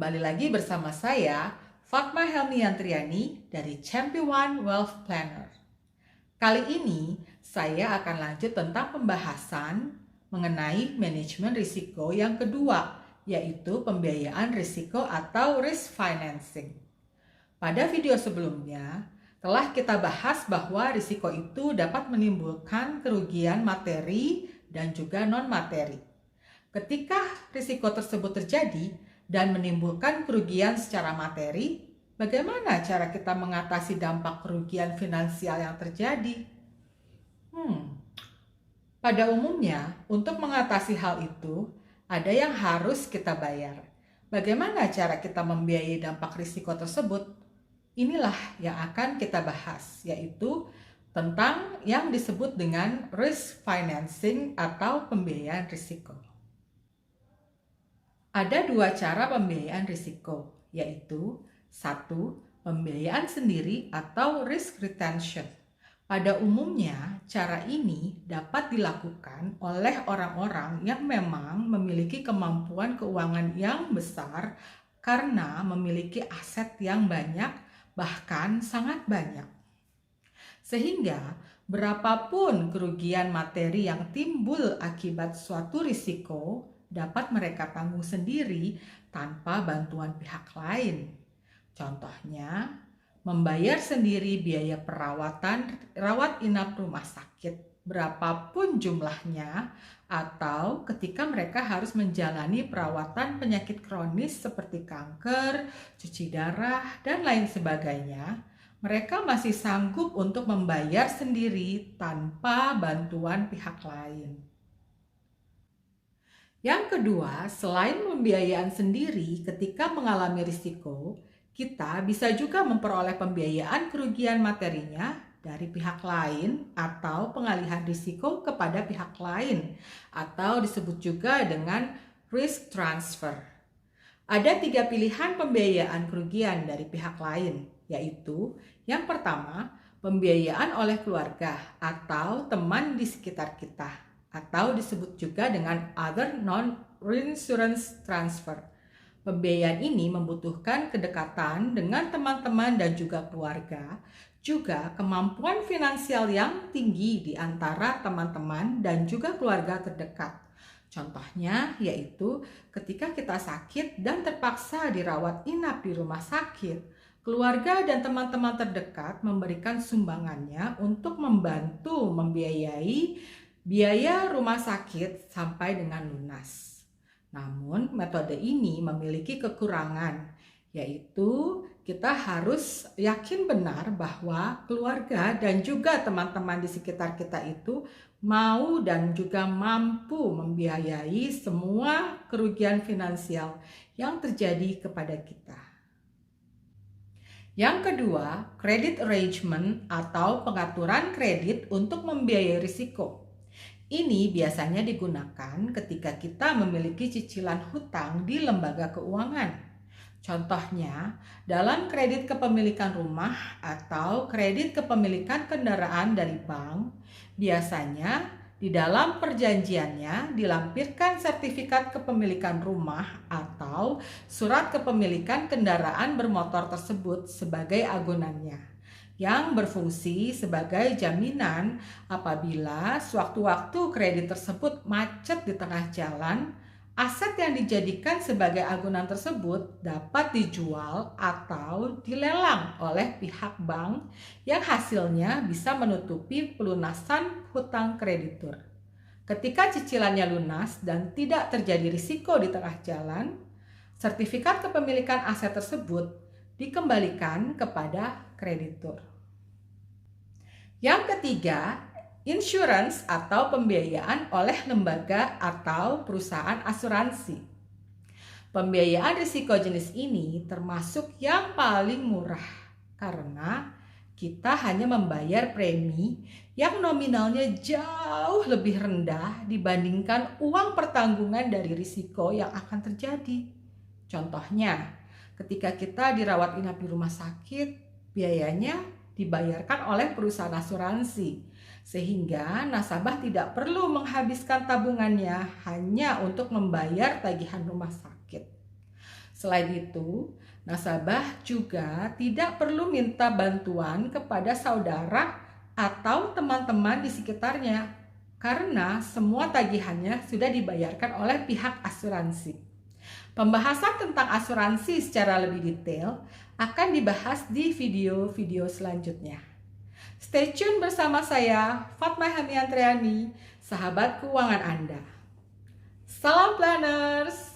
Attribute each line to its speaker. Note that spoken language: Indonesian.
Speaker 1: Kembali lagi bersama saya, Fatma Helmiyantriani dari Champion Wealth Planner. Kali ini, saya akan lanjut tentang pembahasan mengenai manajemen risiko yang kedua, yaitu pembiayaan risiko atau risk financing. Pada video sebelumnya, telah kita bahas bahwa risiko itu dapat menimbulkan kerugian materi dan juga non-materi. Ketika risiko tersebut terjadi dan menimbulkan kerugian secara materi, bagaimana cara kita mengatasi dampak kerugian finansial yang terjadi? Pada umumnya, untuk mengatasi hal itu, ada yang harus kita bayar. Bagaimana cara kita membiayai dampak risiko tersebut? Inilah yang akan kita bahas, yaitu tentang yang disebut dengan risk financing atau pembiayaan risiko. Ada dua cara pembiayaan risiko, yaitu satu, pembiayaan sendiri atau risk retention. Pada umumnya, cara ini dapat dilakukan oleh orang-orang yang memang memiliki kemampuan keuangan yang besar karena memiliki aset yang banyak, bahkan sangat banyak. Sehingga berapapun kerugian materi yang timbul akibat suatu risiko dapat mereka tanggung sendiri tanpa bantuan pihak lain. Contohnya, membayar sendiri biaya rawat inap rumah sakit berapapun jumlahnya, atau ketika mereka harus menjalani perawatan penyakit kronis seperti kanker, cuci darah, dan lain sebagainya, mereka masih sanggup untuk membayar sendiri tanpa bantuan pihak lain. Yang kedua, selain pembiayaan sendiri ketika mengalami risiko, kita bisa juga memperoleh pembiayaan kerugian materinya dari pihak lain atau pengalihan risiko kepada pihak lain, atau disebut juga dengan risk transfer. Ada 3 pilihan pembiayaan kerugian dari pihak lain, yaitu yang pertama, pembiayaan oleh keluarga atau teman di sekitar kita, atau disebut juga dengan other non-reinsurance transfer. Pembiayaan ini membutuhkan kedekatan dengan teman-teman dan juga keluarga, juga kemampuan finansial yang tinggi di antara teman-teman dan juga keluarga terdekat. Contohnya yaitu ketika kita sakit dan terpaksa dirawat inap di rumah sakit, keluarga dan teman-teman terdekat memberikan sumbangannya untuk membantu membiayai biaya rumah sakit sampai dengan lunas. Namun, metode ini memiliki kekurangan, yaitu kita harus yakin benar bahwa keluarga dan juga teman-teman di sekitar kita itu mau dan juga mampu membiayai semua kerugian finansial yang terjadi kepada kita. Yang kedua, credit arrangement atau pengaturan kredit untuk membiayai risiko. Ini biasanya digunakan ketika kita memiliki cicilan hutang di lembaga keuangan. Contohnya, dalam kredit kepemilikan rumah atau kredit kepemilikan kendaraan dari bank, biasanya di dalam perjanjiannya dilampirkan sertifikat kepemilikan rumah atau surat kepemilikan kendaraan bermotor tersebut sebagai agunannya, yang berfungsi sebagai jaminan apabila sewaktu-waktu kredit tersebut macet di tengah jalan, aset yang dijadikan sebagai agunan tersebut dapat dijual atau dilelang oleh pihak bank yang hasilnya bisa menutupi pelunasan hutang kreditur. Ketika cicilannya lunas dan tidak terjadi risiko di tengah jalan, sertifikat kepemilikan aset tersebut dikembalikan kepada kreditur. Yang ketiga, insurance atau pembiayaan oleh lembaga atau perusahaan asuransi. Pembiayaan risiko jenis ini termasuk yang paling murah karena kita hanya membayar premi yang nominalnya jauh lebih rendah dibandingkan uang pertanggungan dari risiko yang akan terjadi. Contohnya, ketika kita dirawat inap di rumah sakit, biayanya dibayarkan oleh perusahaan asuransi, sehingga nasabah tidak perlu menghabiskan tabungannya hanya untuk membayar tagihan rumah sakit. Selain itu, nasabah juga tidak perlu minta bantuan kepada saudara atau teman-teman di sekitarnya karena semua tagihannya sudah dibayarkan oleh pihak asuransi. Pembahasan tentang asuransi secara lebih detail akan dibahas di video-video selanjutnya. Stay tune bersama saya, Fatma Hamiantriani, sahabat keuangan Anda. Salam planners!